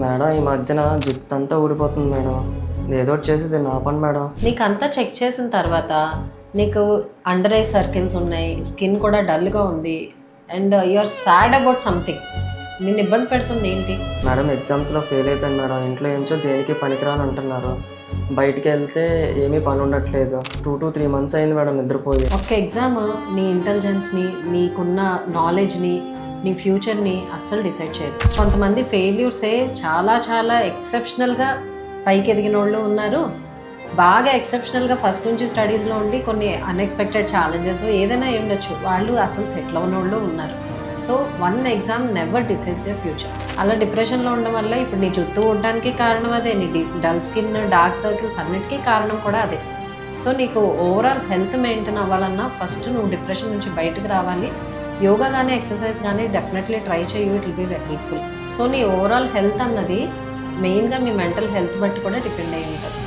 Madam ఈ మధ్యన జుట్టు అంతా ఊడిపోతుంది మేడం. ఏదో ఒకటి చేసి దీన్ని ఆపండి మేడం. నీకంతా చెక్ చేసిన తర్వాత నీకు అండర్ ఐ సర్కిల్స్ ఉన్నాయి, స్కిన్ కూడా డల్గా ఉంది and you are sad about something. నిన్ను ఇబ్బంది పెడుతుంది ఏంటి? మేడం ఎగ్జామ్స్లో ఫెయిల్ అయిపోయాను మేడం. ఇంట్లో ఏంచో దేనికి పనికిరాని అంటున్నారు. బయటికి వెళ్తే ఏమీ పని ఉండట్లేదు. 2 to 3 months అయింది మేడం నిద్రపోయి. ఒక్క ఎగ్జామ్ నీ ఇంటెలిజెన్స్ని, నీకున్న నాలెడ్జ్ని, నీ ఫ్యూచర్ని అస్సలు డిసైడ్ చేయదు. కొంతమంది ఫెయిల్యూర్సే చాలా చాలా ఎక్సెప్షనల్గా పైకి ఎదిగిన వాళ్ళు ఉన్నారు. బాగా ఎక్సెప్షనల్గా ఫస్ట్ నుంచి స్టడీస్లో ఉండి కొన్ని అన్ఎక్స్పెక్టెడ్ ఛాలెంజెస్ ఏదైనా ఉండొచ్చు, వాళ్ళు అసలు సెటిల్ అవ్వని వాళ్ళు ఉన్నారు. So one exam never decides your future. అలా డిప్రెషన్లో ఉండడం వల్ల ఇప్పుడు నీ చుట్టూ ఉండడానికి కారణం అదే, నీ డల్ స్కిన్, డార్క్ సర్కిల్స్ అన్నిటికీ కారణం కూడా అదే. సో నీకు ఓవరాల్ హెల్త్ మెయింటైన్ అవ్వాలన్నా ఫస్ట్ నువ్వు డిప్రెషన్ నుంచి బయటకు రావాలి. యోగా కానీ ఎక్సర్సైజ్ కానీ డెఫినెట్లీ ట్రై చేయు, it will be very helpful. So నీ ఓవరాల్ హెల్త్ అన్నది మెయిన్గా మీ మెంటల్ హెల్త్ బట్టి కూడా డిపెండ్ అయి ఉంటుంది.